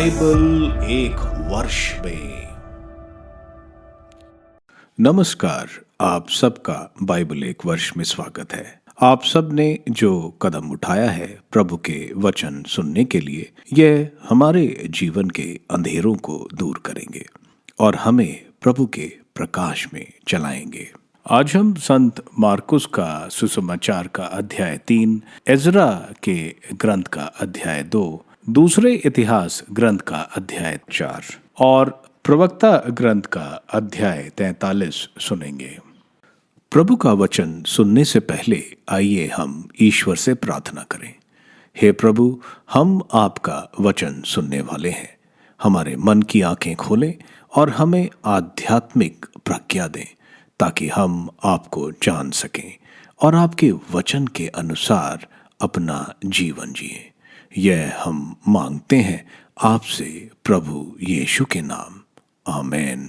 Bible एक वर्ष में। नमस्कार, आप सबका बाइबल एक वर्ष में स्वागत है। आप सब ने जो कदम उठाया है प्रभु के वचन सुनने के लिए, यह हमारे जीवन के अंधेरों को दूर करेंगे और हमें प्रभु के प्रकाश में चलाएंगे। आज हम संत मार्कुस का सुसमाचार का अध्याय 3, एजरा के ग्रंथ का अध्याय 2, दूसरे इतिहास ग्रंथ का अध्याय 4 और प्रवक्ता ग्रंथ का अध्याय 43 सुनेंगे। प्रभु का वचन सुनने से पहले आइए हम ईश्वर से प्रार्थना करें। हे प्रभु, हम आपका वचन सुनने वाले हैं। हमारे मन की आंखें खोलें और हमें आध्यात्मिक प्रज्ञा दें ताकि हम आपको जान सकें और आपके वचन के अनुसार अपना जीवन जिएं। यह हम मांगते हैं आपसे प्रभु यीशु के नाम, आमीन।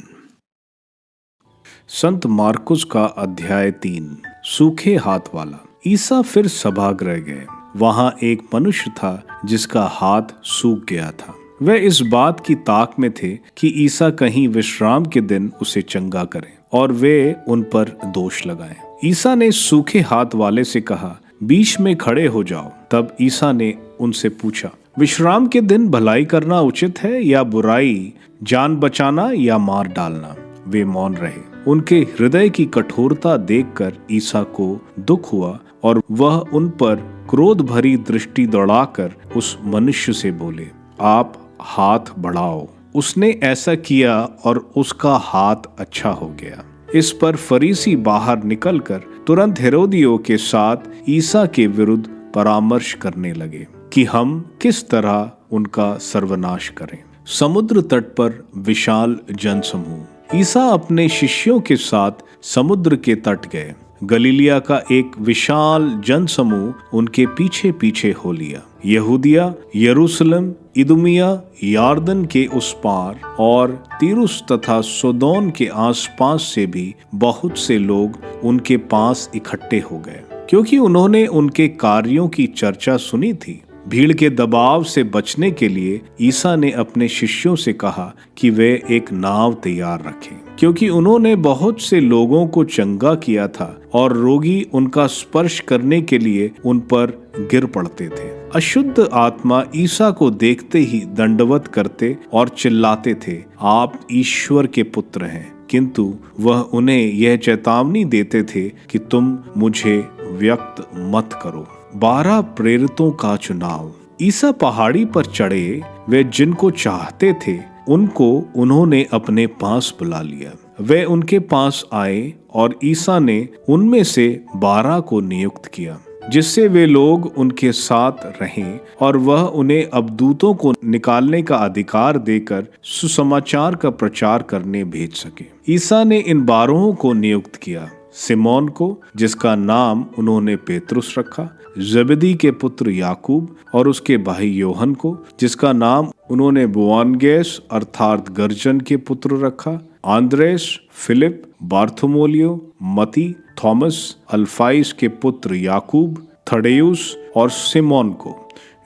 संत मार्कुस का अध्याय 3, सूखे हाथ वाला। ईसा फिर सभागृह गए। वहां एक मनुष्य था जिसका हाथ सूख गया था। वे इस बात की ताक में थे कि ईसा कहीं विश्राम के दिन उसे चंगा करें और वे उन पर दोष लगाएं। ईसा ने सूखे हाथ वाले से कहा, बीच में खड़े हो जाओ। तब ईसा ने उनसे पूछा, विश्राम के दिन भलाई करना उचित है या बुराई, जान बचाना या मार डालना? वे मौन रहे। उनके हृदय की कठोरता देखकर ईसा को दुख हुआ और वह उन पर क्रोध भरी दृष्टि दौड़ाकर उस मनुष्य से बोले, आप हाथ बढ़ाओ। उसने ऐसा किया और उसका हाथ अच्छा हो गया। इस पर फरीसी बाहर निकलकर तुरंत हेरोदियों के साथ ईसा के विरुद्ध परामर्श करने लगे कि हम किस तरह उनका सर्वनाश करें। समुद्र तट पर विशाल जनसमूह। ईसा अपने शिष्यों के साथ समुद्र के तट गए। गलीलिया का एक विशाल जनसमूह उनके पीछे पीछे हो लिया। यहूदिया, यरूशलेम, इदुमिया, यार्दन के उस पार और तीरुस तथा सोदोन के आसपास से भी बहुत से लोग उनके पास इकट्ठे हो गए, क्योंकि उन्होंने उनके कार्यों की चर्चा सुनी थी। भीड़ के दबाव से बचने के लिए ईसा ने अपने शिष्यों से कहा कि वे एक नाव तैयार रखें, क्योंकि उन्होंने बहुत से लोगों को चंगा किया था और रोगी उनका स्पर्श करने के लिए उन पर गिर पड़ते थे। अशुद्ध आत्मा ईसा को देखते ही दंडवत करते और चिल्लाते थे, आप ईश्वर के पुत्र हैं। किंतु वह उन्हें यह चेतावनी देते थे कि तुम मुझे व्यक्त मत करो। 12 प्रेरितों का चुनाव। ईसा पहाड़ी पर चढ़े। वे जिनको चाहते थे उनको उन्होंने अपने पास बुला लिया। वे उनके पास आए और ईसा ने उनमें से 12 को नियुक्त किया, जिससे वे लोग उनके साथ रहें और वह उन्हें अबदूतों को निकालने का अधिकार देकर सुसमाचार का प्रचार करने भेज सके। ईसा ने इन 12 को नियुक्त किया, सिमोन को, जिसका नाम उन्होंने पेतरुस रखा, जबदी के पुत्र याकूब और उसके भाई योहन को, जिसका नाम उन्होंने बोआनगेस अर्थात गर्जन के पुत्र रखा, आंद्रेस, फिलिप, बार्थोलोमेव, मती, थॉमस, अल्फाइस के पुत्र याकूब, थडेयुस और सिमोन को,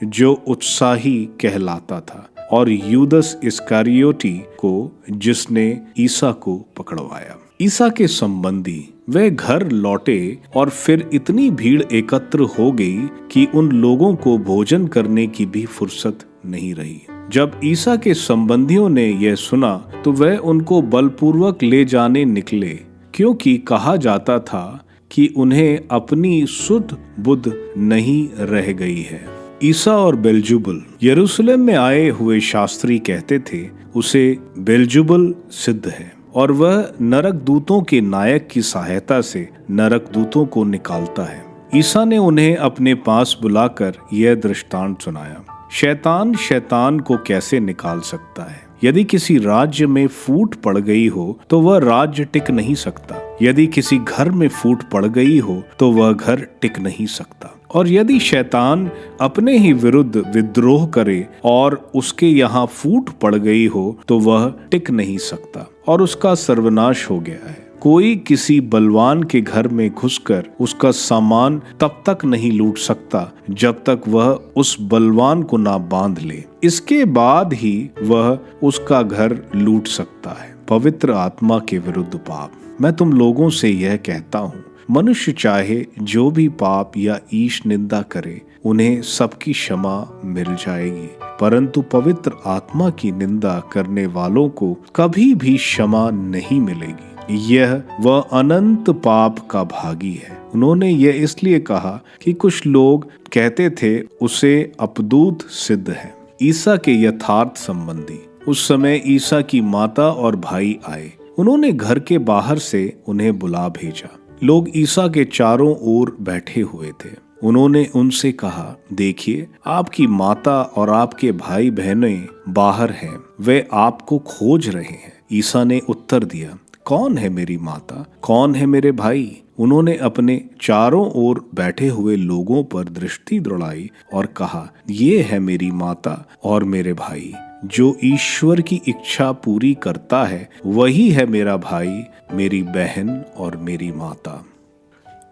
जो उत्साही कहलाता था, और यूदस इस्करियोती को, जिसने ईसा को पकड़वाया। ईसा के संबंधी। वे घर लौटे और फिर इतनी भीड़ एकत्र हो गई कि उन लोगों को भोजन करने की भी फुर्सत नहीं रही। जब ईसा के संबंधियों ने यह सुना तो वे उनको बलपूर्वक ले जाने निकले, क्योंकि कहा जाता था कि उन्हें अपनी सुध बुध नहीं रह गई है। ईसा और बेल्जुबुल। यरूशलेम में आए हुए शास्त्री कहते थे, उसे बेल्जुबुल सिद्ध है और वह नरक दूतों के नायक की सहायता से नरक दूतों को निकालता है। ईसा ने उन्हें अपने पास बुलाकर यह दृष्टांत सुनाया, शैतान शैतान को कैसे निकाल सकता है? यदि किसी राज्य में फूट पड़ गई हो तो वह राज्य टिक नहीं सकता। यदि किसी घर में फूट पड़ गई हो तो वह घर टिक नहीं सकता। और यदि शैतान अपने ही विरुद्ध विद्रोह करे और उसके यहाँ फूट पड़ गई हो तो वह टिक नहीं सकता और उसका सर्वनाश हो गया है। कोई किसी बलवान के घर में घुसकर उसका सामान तब तक नहीं लूट सकता जब तक वह उस बलवान को ना बांध ले। इसके बाद ही वह उसका घर लूट सकता है। पवित्र आत्मा के विरुद्ध पाप। मैं तुम लोगों से यह कहता हूँ, मनुष्य चाहे जो भी पाप या ईश निंदा करे, उन्हें सबकी क्षमा मिल जाएगी, परंतु पवित्र आत्मा की निंदा करने वालों को कभी भी क्षमा नहीं मिलेगी। यह वह अनंत पाप का भागी है। उन्होंने यह इसलिए कहा कि कुछ लोग कहते थे उसे अपदूत सिद्ध है। ईसा के यथार्थ संबंधी। उस समय ईसा की माता और भाई आए। उन्होंने घर के बाहर से उन्हें बुला भेजा। लोग ईसा के चारों ओर बैठे हुए थे। उन्होंने उनसे कहा, देखिए, आपकी माता और आपके भाई बहनें बाहर हैं, वे आपको खोज रहे हैं। ईसा ने उत्तर दिया, कौन है मेरी माता, कौन है मेरे भाई? उन्होंने अपने चारों ओर बैठे हुए लोगों पर दृष्टि दौड़ाई और कहा, ये है मेरी माता और मेरे भाई। जो ईश्वर की इच्छा पूरी करता है वही है मेरा भाई, मेरी बहन और मेरी माता।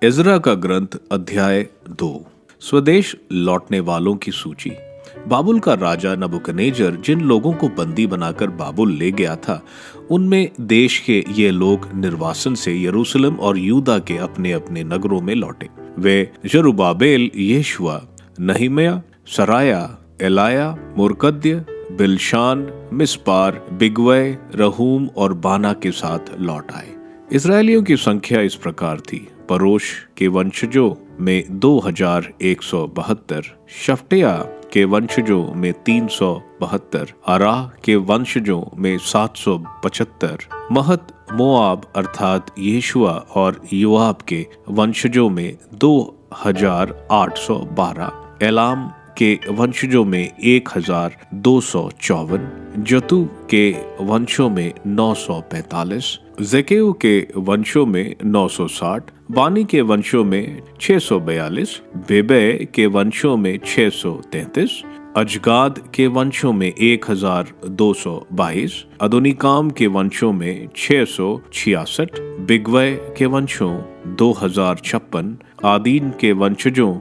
इज़रा का ग्रंथ अध्याय 2। स्वदेश लौटने वालों की सूची। बाबुल का राजा नबूकदनेस्सर जिन लोगों को बंदी बनाकर बाबुल ले गया था, उनमें देश के ये लोग निर्वासन से यरूशलेम और यूदा के अपने अपने नगरों में लौटे। वे जरुब्बाबेल, यहोशू, नहम्याह, सराया, एलाया, मुर्कद्य, बिलशान, मिस्पार, बिगवै, रहूम और बाना के साथ लौट आए। इस्राएलियों की संख्या इस प्रकार थी। परोश के वंशजों में 2172, शफ्टिया के वंशजों में 372, अराह के वंशजों में 775, महत मोआब अर्थात यहोशू और योआब के वंशजों में 2812, एलाम के वंशजों में 1254, जतू के वंशों में 945, ज़ेकेऊ के वंशों में 960, बानी के वंशों में 642, बेबै के वंशों में 633, अजगाद के वंशों में 1222, अदोनिकाम के वंशों में 666, बिगवै के वंशों 2056, आदीन के वंशजों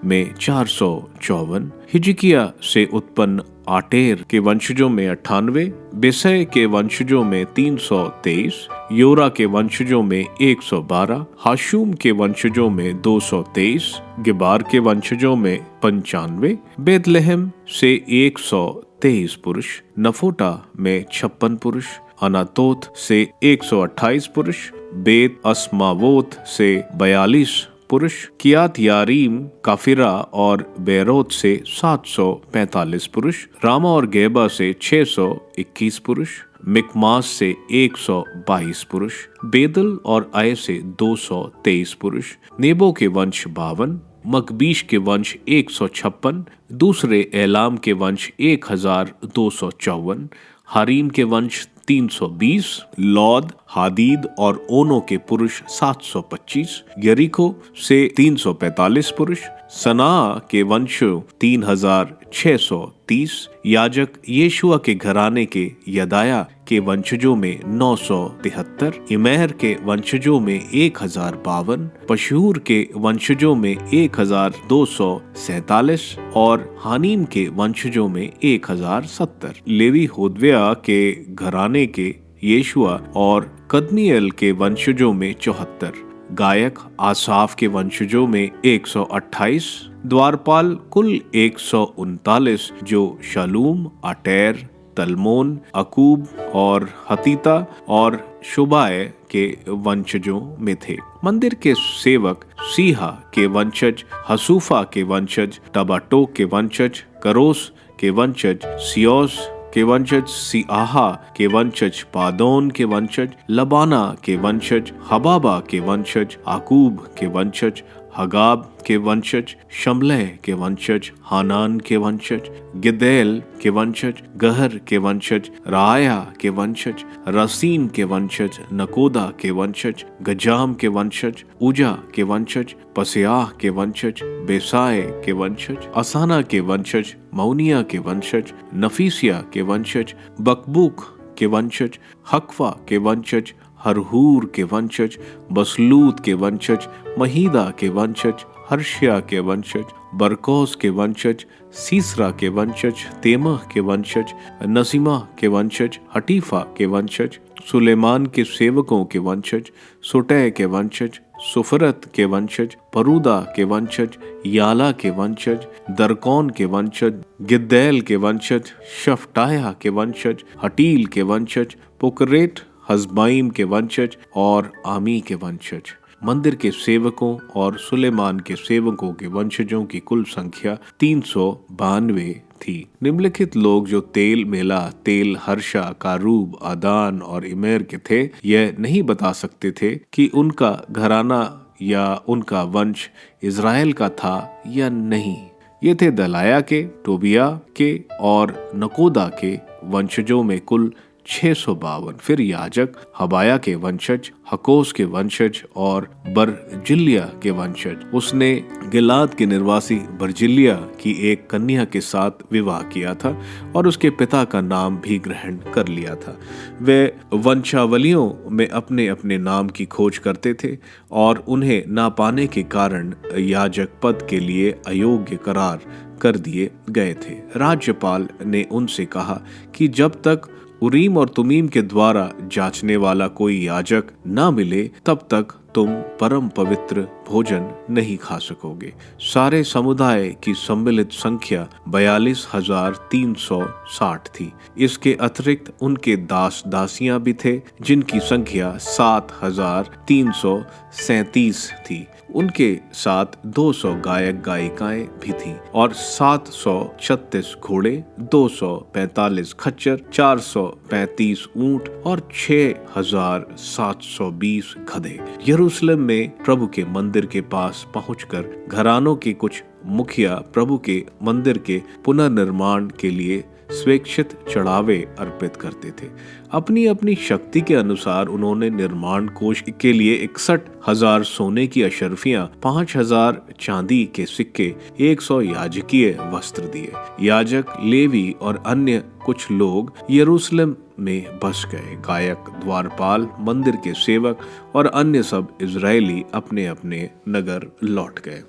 में 454, हिजकिया से उत्पन्न आटेर के वंशजों में 98, बेसै के वंशजों में 323, योरा के वंशजों में 112, हाशूम के वंशजों में 223, गिबार के वंशजों में 95, बेतलहम से 123 पुरुष, नफोटा में 56 पुरुष, अनातोत से 128 पुरुष, बेत अस्मावोत से 42 पुरुष, कियात यारीम, काफिरा और बेरोत से 745 पुरुष, रामा और गेबा से 621 पुरुष, मिकमास से 122 पुरुष, बेदल और आय से 223 पुरुष, नेबो के वंश 52, मकबीश के वंश 156, दूसरे एलाम के वंश 1254, हारीम के वंश 320, लौद, हादीद और ओनो के पुरुष 725, यरीको से 345 पुरुष, सना के वंश 3630, याजक यहोशू के घराने के यदाया के वंशजों में 973, इमेर के वंशजों में 1052, पशहूर के वंशजों में 1247 और हानीम के वंशजों में 1070, लेवी होदव्या के घराने के यहोशू और कदमिएल के वंशजों में 74, गायक आसाफ के वंशजों में 128, द्वारपाल कुल 139 जो शलूम, अटेर, तलमोन, अकूब और हतीता और शुबाय के वंशजों में थे। मंदिर के सेवक सीहा के वंशज, हसूफा के वंशज, टबाटो के वंशज, करोस के वंशज, सियोस के वंशज, सिआहा के वंशज, पादोन के वंशज, लबाना के वंशज, हबाबा के वंशज, आकूब के वंशज, हगाब के वंशज, शमलह के वंशज, हानान के वंशज, गिदेल के वंशज, गहर के वंशज, राया के वंशज, रसीन के वंशज, नकोदा के वंशज, गजाम के वंशज, उजा के वंशज, पसियाह के वंशज, बेसाए के वंशज, असाना के वंशज, मौनिया के वंशज, नफीसिया के वंशज, बकबूक के वंशज, हकवा के वंशज, हरहूर के वंशज, बसलूत के वंशज, महीदा के वंशज, हर्षिया के वंशज, बरकोस के वंशज, सीसरा के वंशज, तेमह के वंशज, नसीमा के वंशज, हटीफा के वंशज, सुलेमान के सेवकों के वंशज, सुटै के वंशज, सुफरत के वंशज, परूदा के वंशज, याला के वंशज, दरकौन के वंशज, गिद्दैल के वंशज, शफटाया के वंशज, हटील के वंशज, पुकरेट हजबाइम के वंशज और आमी के वंशज। मंदिर के सेवकों और सुलेमान के सेवकों के वंशजों की कुल संख्या 392 थी। निम्नलिखित लोग जो तेल मेला, तेल हर्षा, कारूब, आदान और इमेर के थे, यह नहीं बता सकते थे कि उनका घराना या उनका वंश इज़राइल का था या नहीं। ये थे दलाया के, टोबिया के और नकोदा के वंशजों में कुल 652। फिर याजक हबाया के वंशज, हकोस के वंशज और बरजिलिया के वंशज। उसने गिलाद के निवासी बरजिलिया की एक कन्या के साथ विवाह किया था और उसके पिता का नाम भी ग्रहण कर लिया था। वे वंशावलियों में अपने अपने नाम की खोज करते थे और उन्हें ना पाने के कारण याजक पद के लिए अयोग्य करार कर दिए गए थे। राज्यपाल ने उनसे कहा कि जब तक उरीम और तुमीम के द्वारा जांचने वाला कोई याजक ना मिले तब तक तुम परम पवित्र भोजन नहीं खा सकोगे। सारे समुदाय की सम्मिलित संख्या 42,360 थी। इसके अतिरिक्त उनके दास दासियां भी थे जिनकी संख्या 7,337 थी। उनके साथ 200 गायक गायिकाएं भी थीं और 736 घोड़े, 245 खच्चर, 435 ऊंट और 6,720 गधे। यरूशलेम में प्रभु के मंदिर के पास पहुंचकर घरानों के कुछ मुखिया प्रभु के मंदिर के पुनर्निर्माण के लिए स्वेच्छित चढ़ावे अर्पित करते थे। अपनी अपनी शक्ति के अनुसार उन्होंने निर्माण कोष के लिए 61,000 सोने की अशर्फियां, 5,000 चांदी के सिक्के, 100 याजकीय वस्त्र दिए। याजक, लेवी और अन्य कुछ लोग यरूशलेम में बस गए। गायक, द्वारपाल, मंदिर के सेवक और अन्य सब इजरायली अपने अपने नगर लौट गए।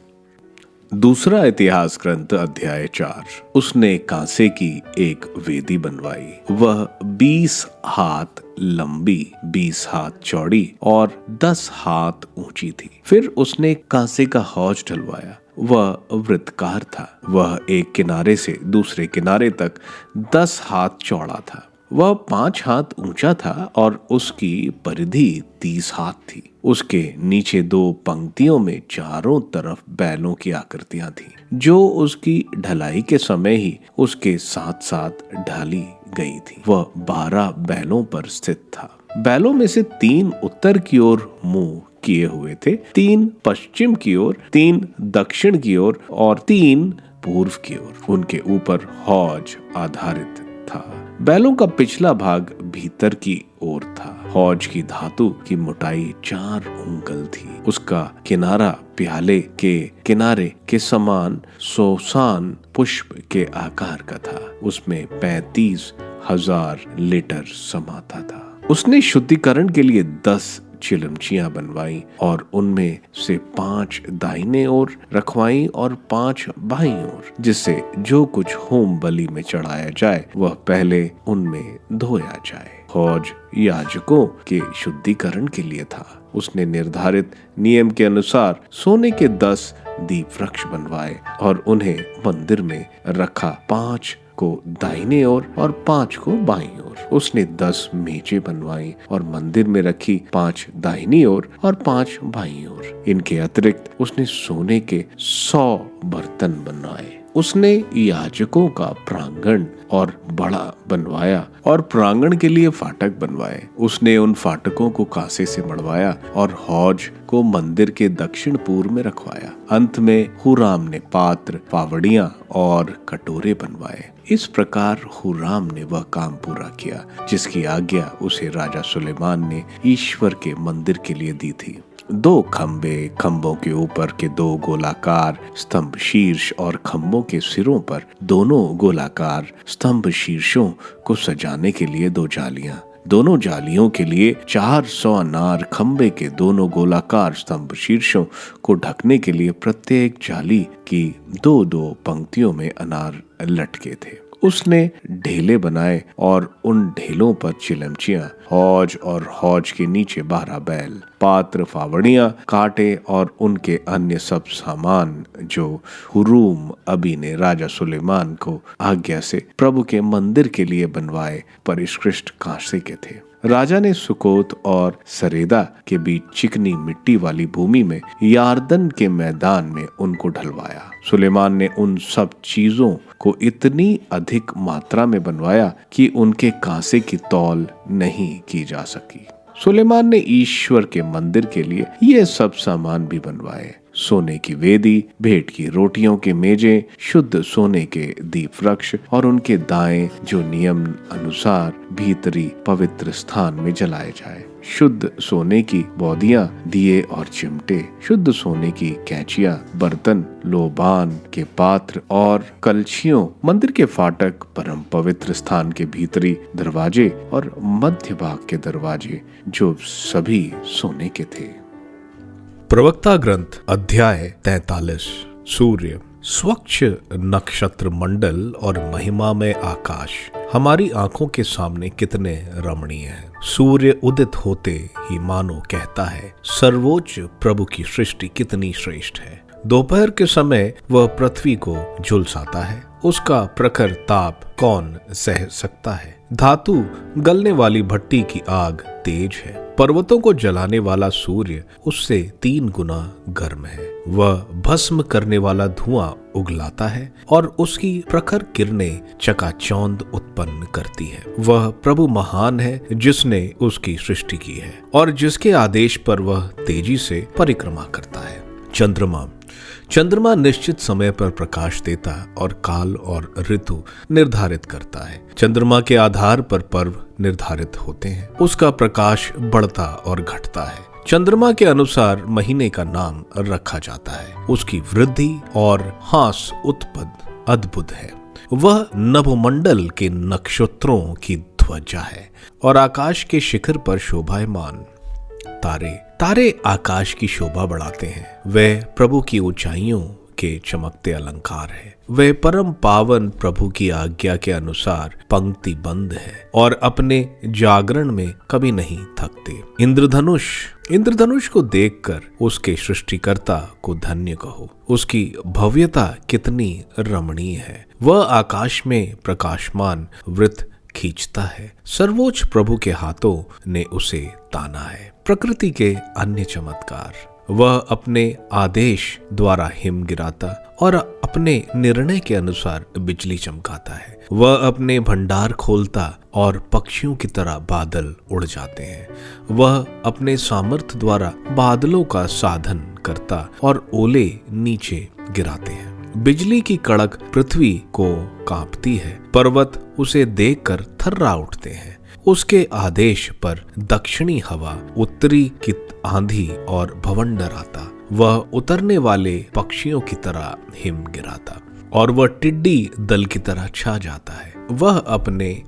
दूसरा इतिहास ग्रंथ अध्याय 4। उसने कांसे की एक वेदी बनवाई। वह 20 हाथ लंबी, 20 हाथ चौड़ी और 10 हाथ ऊंची थी। फिर उसने कांसे का हौज ढलवाया। वह वृत्तकार था। वह एक किनारे से दूसरे किनारे तक 10 हाथ चौड़ा था। वह 5 हाथ ऊंचा था और उसकी परिधि 30 हाथ थी। उसके नीचे 2 पंक्तियों में चारों तरफ बैलों की आकृतियां थीं, जो उसकी ढलाई के समय ही उसके साथ साथ ढाली गई थी। वह 12 बैलों पर स्थित था। बैलों में से 3 उत्तर की ओर मुंह किए हुए थे, 3 पश्चिम की ओर, 3 दक्षिण की ओर और 3 पूर्व की ओर। उनके ऊपर हौज आधारित था। बैलों का पिछला भाग भीतर की ओर था। हौज की धातु की मोटाई 4 उंगल थी। उसका किनारा प्याले के किनारे के समान सोसान पुष्प के आकार का था। उसमें 35,000 लीटर समाता था। उसने शुद्धिकरण के लिए 10 चिलमचियां बनवाई और उनमें से 5 दाहिने ओर रखवाई और 5 बाईं ओर, जिससे जो कुछ होम बलि में चढ़ाया जाए वह पहले उनमें धोया जाए। हौज याजकों के शुद्धिकरण के लिए था। उसने निर्धारित नियम के अनुसार सोने के 10 दीप वृक्ष बनवाए और उन्हें मंदिर में रखा, 5 को दाहिने ओर और 5 को बाईं ओर। उसने 10 मेजें बनवाई और मंदिर में रखी, 5 दाहिनी ओर और 5 बाईं ओर। इनके अतिरिक्त उसने सोने के 100 बर्तन बनवाए। उसने याजकों का प्रांगण और बड़ा बनवाया और प्रांगण के लिए फाटक बनवाए। उसने उन फाटकों को कांसे से मढ़वाया और हौज को मंदिर के दक्षिण पूर्व में रखवाया। अंत में हुराम ने पात्र, फावड़ियां और कटोरे बनवाए। इस प्रकार हुराम ने वह काम पूरा किया जिसकी आज्ञा उसे राजा सुलेमान ने ईश्वर के मंदिर के लिए दी थी। 2 खंबे, खंभों के ऊपर के 2 गोलाकार स्तंभ शीर्ष और खंभों के सिरों पर दोनों गोलाकार स्तंभ शीर्षों को सजाने के लिए 2 जालियां, दोनों जालियों के लिए 400 अनार खंबे के दोनों गोलाकार स्तंभ शीर्षों को ढकने के लिए प्रत्येक जाली की 2-2 पंक्तियों में अनार लटके थे। उसने ढेले बनाए और उन ढेलों पर चिलमचियां, हौज और हौज के नीचे 12 बैल, पात्र, फावड़ियां, कांटे और उनके अन्य सब सामान जो हुरूम अबी ने राजा सुलेमान को आज्ञा से प्रभु के मंदिर के लिए बनवाए परिष्कृत कांसे के थे। राजा ने सुकोत और सरेदा के बीच चिकनी मिट्टी वाली भूमि में यारदन के मैदान में उनको ढलवाया। सुलेमान ने उन सब चीजों को इतनी अधिक मात्रा में बनवाया कि उनके कांसे की तौल नहीं की जा सकी। सुलेमान ने ईश्वर के मंदिर के लिए ये सब सामान भी बनवाए। सोने की वेदी, भेंट की रोटियों के मेजे, शुद्ध सोने के दीप वृक्ष और उनके दाएं जो नियम अनुसार भीतरी पवित्र स्थान में जलाए जाए, शुद्ध सोने की बौदियां, दिए और चिमटे, शुद्ध सोने की कैंचियां, बर्तन, लोबान के पात्र और कलछियों, मंदिर के फाटक, परम पवित्र स्थान के भीतरी दरवाजे और मध्य भाग के दरवाजे जो सभी सोने के थे। प्रवक्ता ग्रंथ अध्याय 43। सूर्य, स्वच्छ नक्षत्र मंडल और महिमा में आकाश हमारी आंखों के सामने कितने रमणीय हैं। सूर्य उदित होते ही मानो कहता है, सर्वोच्च प्रभु की सृष्टि कितनी श्रेष्ठ है। दोपहर के समय वह पृथ्वी को झुलसाता है, उसका प्रखर ताप कौन सह सकता है। धातु गलने वाली भट्टी की आग तेज है, पर्वतों को जलाने वाला सूर्य उससे 3 गुना गर्म है। वह भस्म करने वाला धुआं उगलाता है और उसकी प्रखर किरणें चकाचौंध उत्पन्न करती है। वह प्रभु महान है जिसने उसकी सृष्टि की है और जिसके आदेश पर वह तेजी से परिक्रमा करता है। चंद्रमा निश्चित समय पर प्रकाश देता और काल और ऋतु निर्धारित करता है। चंद्रमा के आधार पर पर्व निर्धारित होते हैं, उसका प्रकाश बढ़ता और घटता है। चंद्रमा के अनुसार महीने का नाम रखा जाता है। उसकी वृद्धि और हास उत्पद अद्भुत है। वह नभोमंडल के नक्षत्रों की ध्वजा है और आकाश के शिखर पर शोभायमान तारे आकाश की शोभा बढ़ाते हैं। वे प्रभु की ऊंचाइयों के चमकते अलंकार है। वे परम पावन प्रभु की आज्ञा के अनुसार पंक्तिबद्ध है और अपने जागरण में कभी नहीं थकते। इंद्रधनुष को देखकर उसके सृष्टिकर्ता को धन्य कहो। उसकी भव्यता कितनी रमणीय है। वह आकाश में प्रकाशमान वृत्त खींचता है। सर्वोच्च प्रभु के हाथों ने उसे ताना है। प्रकृति के अन्य चमत्कार, वह अपने आदेश द्वारा हिम गिराता और अपने निर्णय के अनुसार बिजली चमकाता है। वह अपने भंडार खोलता और पक्षियों की तरह बादल उड़ जाते हैं। वह अपने सामर्थ्य द्वारा बादलों का साधन करता और ओले नीचे गिराते हैं। बिजली की कड़क पृथ्वी को कांपती है, पर्वत उसे देखकर थर्रा उठते हैं। उसके आदेश पर दक्षिणी हवा, उत्तरी की आंधी और भवंडर आता। वह उतरने वाले पक्षियों की तरह हिम गिराता और वह टिड्डी दल की तरह छा जाता है। वह अपने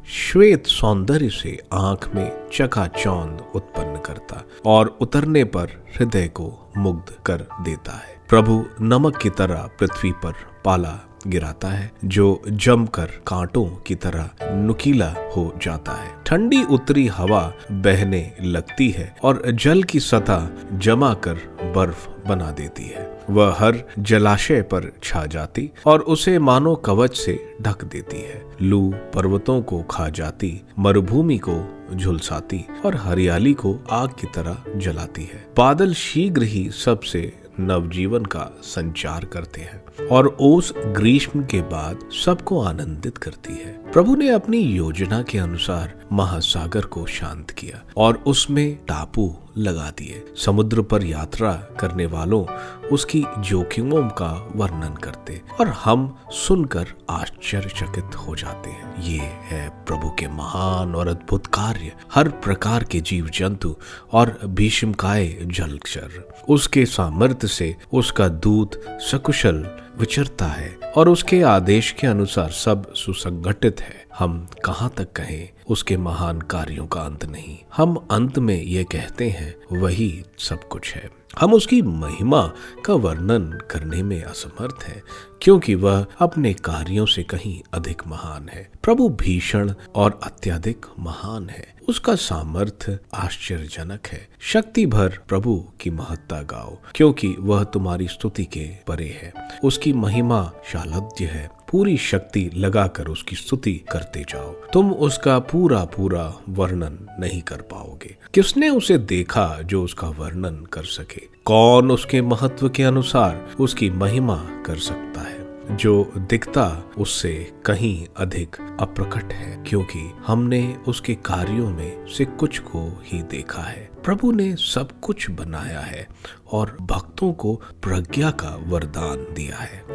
श्वेत सौंदर्य से आंख में चकाचौंध उत्पन्न करता और उतरने पर हृदय को मुग्ध कर देता है। प्रभु नमक की तरह पृथ्वी पर पाला गिराता है जो जमकर कांटों की तरह नुकीला हो जाता है। ठंडी उत्तरी हवा बहने लगती है और जल की सतह जमा कर बर्फ बना देती है। वह हर जलाशय पर छा जाती और उसे मानो कवच से ढक देती है। लू पर्वतों को खा जाती, मरुभूमि को झुलसाती और हरियाली को आग की तरह जलाती है। बादल शीघ्र ही सबसे नवजीवन का संचार करते हैं और ओस ग्रीष्म के बाद सबको आनंदित करती है। प्रभु ने अपनी योजना के अनुसार महासागर को शांत किया और उसमें टापू लगा दिए। समुद्र पर यात्रा करने वालों उसकी जोखिमों का वर्णन करते और हम सुनकर आश्चर्यचकित हो जाते हैं। ये है प्रभु के महान और अद्भुत कार्य। हर प्रकार के जीव जंतु और भीषमकाय जलचर उसके सामर्थ्य से उसका दूत सकुशल विचरता है और उसके आदेश के अनुसार सब सुसंगठित है। हम कहाँ तक कहें, उसके महान कार्यों का अंत नहीं। हम अंत में ये कहते हैं, वही सब कुछ है। हम उसकी महिमा का वर्णन करने में असमर्थ हैं, क्योंकि वह अपने कार्यों से कहीं अधिक महान है। प्रभु भीषण और अत्यधिक महान है। उसका सामर्थ्य आश्चर्यजनक है। शक्ति भर प्रभु की महत्ता गाओ, क्योंकि वह तुम्हारी स्तुति के परे है। उसकी महिमा शालज्य है। पूरी शक्ति लगाकर उसकी स्तुति करते जाओ। तुम उसका पूरा पूरा वर्णन नहीं कर पाओगे। किसने उसे देखा जो उसका वर्णन कर सके? कौन उसके महत्व के अनुसार उसकी महिमा कर सकता है? जो दिखता उससे कहीं अधिक अप्रकट है, क्योंकि हमने उसके कार्यों में से कुछ को ही देखा है। प्रभु ने सब कुछ बनाया है और भक्तों को प्रज्ञा का वरदान दिया है।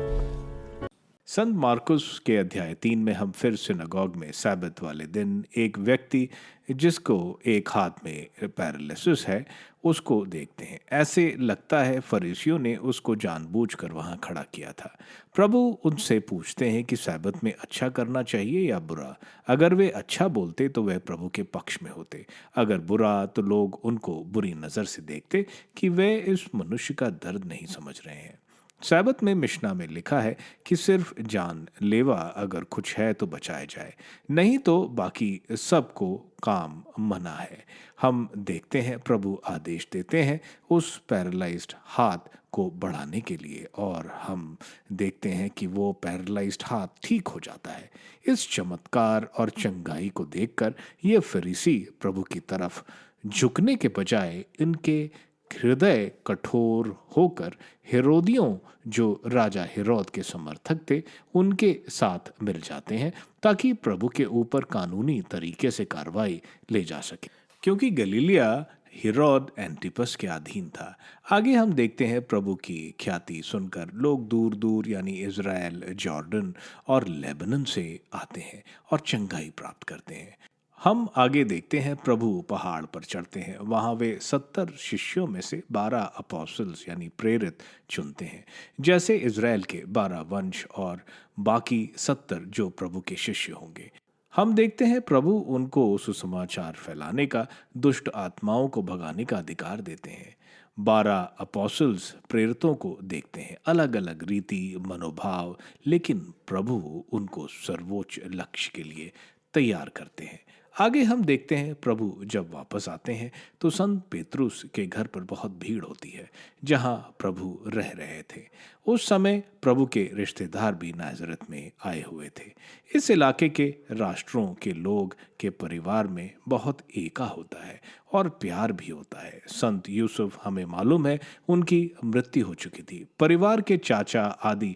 संत मार्कुस के अध्याय 3 में हम फिर सिनागोग में सब्त वाले दिन एक व्यक्ति जिसको एक हाथ में पैरालिसिस है उसको देखते हैं। ऐसे लगता है फरीसियों ने उसको जानबूझकर वहां खड़ा किया था। प्रभु उनसे पूछते हैं कि सब्त में अच्छा करना चाहिए या बुरा। अगर वे अच्छा बोलते तो वह प्रभु के पक्ष में होते, अगर बुरा तो लोग उनको बुरी नजर से देखते कि वे इस मनुष्य का दर्द नहीं समझ रहे हैं। सब्त में मिशना में लिखा है कि सिर्फ जान लेवा अगर कुछ है तो बचाया जाए, नहीं तो बाकी सबको काम मना है। हम देखते हैं प्रभु आदेश देते हैं उस पैरालाइज्ड हाथ को बढ़ाने के लिए, और हम देखते हैं कि वो पैरालाइज्ड हाथ ठीक हो जाता है। इस चमत्कार और चंगाई को देखकर ये फरीसी प्रभु की तरफ झुकने के बजाय इनके हृदय कठोर होकर हेरोदियों, जो राजा हेरोद के समर्थक थे, उनके साथ मिल जाते हैं ताकि प्रभु के ऊपर कानूनी तरीके से कार्रवाई ले जा सके, क्योंकि गलीलिया हेरोद एंटिपस के अधीन था। आगे हम देखते हैं प्रभु की ख्याति सुनकर लोग दूर दूर यानी इज़राइल, जॉर्डन और लेबनन से आते हैं और चंगाई प्राप्त करते हैं। हम आगे देखते हैं प्रभु पहाड़ पर चढ़ते हैं। वहाँ वे 70 शिष्यों में से 12 अपोस्टल्स यानी प्रेरित चुनते हैं, जैसे इज़राइल के 12 वंश और बाकी 70 जो प्रभु के शिष्य होंगे। हम देखते हैं प्रभु उनको सुसमाचार फैलाने का, दुष्ट आत्माओं को भगाने का अधिकार देते हैं। 12 अपोस्टल्स प्रेरितों को देखते हैं, अलग अलग रीति मनोभाव, लेकिन प्रभु उनको सर्वोच्च लक्ष्य के लिए तैयार करते हैं। आगे हम देखते हैं प्रभु जब वापस आते हैं तो संत पेतरुस के घर पर बहुत भीड़ होती है जहां प्रभु रह रहे थे। उस समय प्रभु के रिश्तेदार भी नाजरत में आए हुए थे। इस इलाके के राष्ट्रों के लोग के परिवार में बहुत एका होता है और प्यार भी होता है। संत यूसुफ, हमें मालूम है उनकी मृत्यु हो चुकी थी। परिवार के चाचा आदि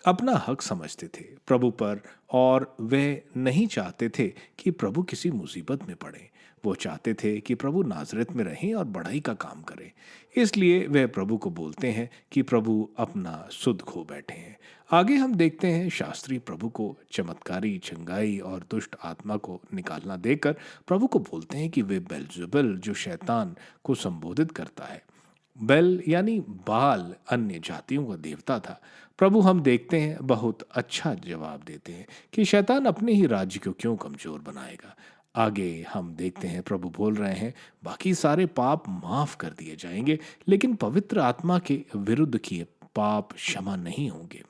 अपना हक समझते थे प्रभु पर, और वे नहीं चाहते थे कि प्रभु किसी मुसीबत में पड़े। वो चाहते थे कि प्रभु नाजरत में रहें और बढ़ाई का काम करें। इसलिए वे प्रभु को बोलते हैं कि प्रभु अपना सुध खो बैठे हैं। आगे हम देखते हैं शास्त्री प्रभु को चमत्कारी चंगाई और दुष्ट आत्मा को निकालना देकर प्रभु को बोलते हैं कि वे बेल्ज़ेबुल, जो शैतान को संबोधित करता है, बेल यानी बाल अन्य जातियों का देवता था। प्रभु हम देखते हैं बहुत अच्छा जवाब देते हैं कि शैतान अपने ही राज्य को क्यों कमजोर बनाएगा। आगे हम देखते हैं प्रभु बोल रहे हैं बाकी सारे पाप माफ कर दिए जाएंगे, लेकिन पवित्र आत्मा के विरुद्ध किए पाप क्षमा नहीं होंगे।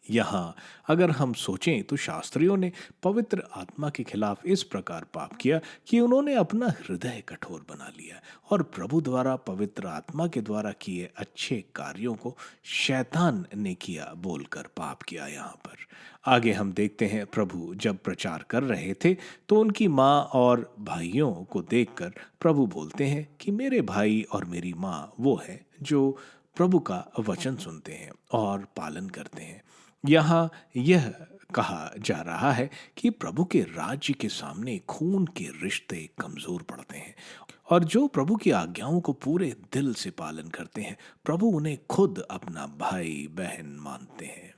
यहाँ अगर हम सोचें तो शास्त्रियों ने पवित्र आत्मा के खिलाफ इस प्रकार पाप किया कि उन्होंने अपना हृदय कठोर बना लिया और प्रभु द्वारा पवित्र आत्मा के द्वारा किए अच्छे कार्यों को शैतान ने किया बोलकर पाप किया। यहाँ पर आगे हम देखते हैं प्रभु जब प्रचार कर रहे थे तो उनकी माँ और भाइयों को देखकर प्रभु बोलते हैं कि मेरे भाई और मेरी माँ वो है जो प्रभु का वचन सुनते हैं और पालन करते हैं। यहाँ यह कहा जा रहा है कि प्रभु के राज्य के सामने खून के रिश्ते कमजोर पड़ते हैं, और जो प्रभु की आज्ञाओं को पूरे दिल से पालन करते हैं प्रभु उन्हें खुद अपना भाई बहन मानते हैं।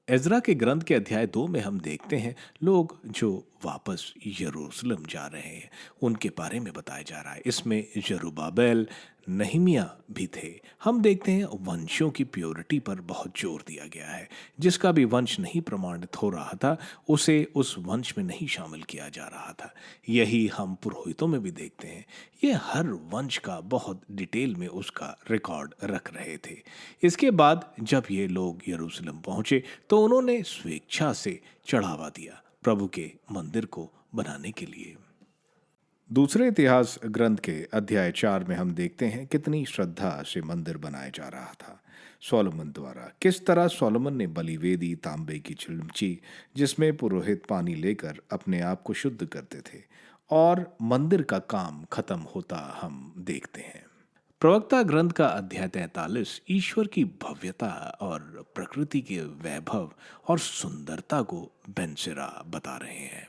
एज़रा के ग्रंथ के अध्याय 2 में हम देखते हैं लोग जो वापस यरूशलेम जा रहे हैं उनके बारे में बताया जा रहा है। इसमें जरुब्बाबेल, नहमिया भी थे। हम देखते हैं वंशों की प्योरिटी पर बहुत जोर दिया गया है। जिसका भी वंश नहीं प्रमाणित हो रहा था उसे उस वंश में नहीं शामिल किया जा रहा था। यही हम पुरोहितों में भी देखते हैं। ये हर वंश का बहुत डिटेल में उसका रिकॉर्ड रख रहे थे। इसके बाद जब ये लोग यरूशलेम पहुंचे तो उन्होंने स्वेच्छा से चढ़ावा दिया प्रभु के मंदिर को बनाने के लिए। दूसरे इतिहास ग्रंथ के अध्याय 4 में हम देखते हैं कितनी श्रद्धा से मंदिर बनाया जा रहा था सोलोमन द्वारा। किस तरह सोलोमन ने बलिवेदी, तांबे की चिलमची जिसमें पुरोहित पानी लेकर अपने आप को शुद्ध करते थे, और मंदिर का काम खत्म होता हम देखते हैं। प्रवक्ता ग्रंथ का अध्याय 43 ईश्वर की भव्यता और प्रकृति के वैभव और सुंदरता को बेनसिरा बता रहे हैं।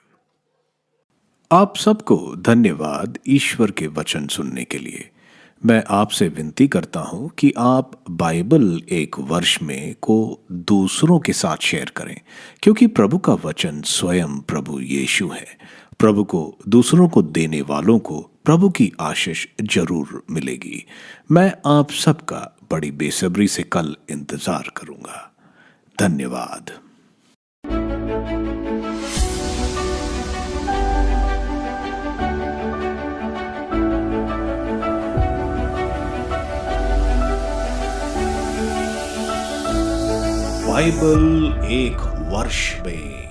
आप सबको धन्यवाद ईश्वर के वचन सुनने के लिए। मैं आपसे विनती करता हूं कि आप बाइबल एक वर्ष में को दूसरों के साथ शेयर करें, क्योंकि प्रभु का वचन स्वयं प्रभु यीशु है। प्रभु को दूसरों को देने वालों को प्रभु की आशीष जरूर मिलेगी। मैं आप सबका बड़ी बेसब्री से कल इंतजार करूंगा। धन्यवाद। बाइबल एक वर्ष में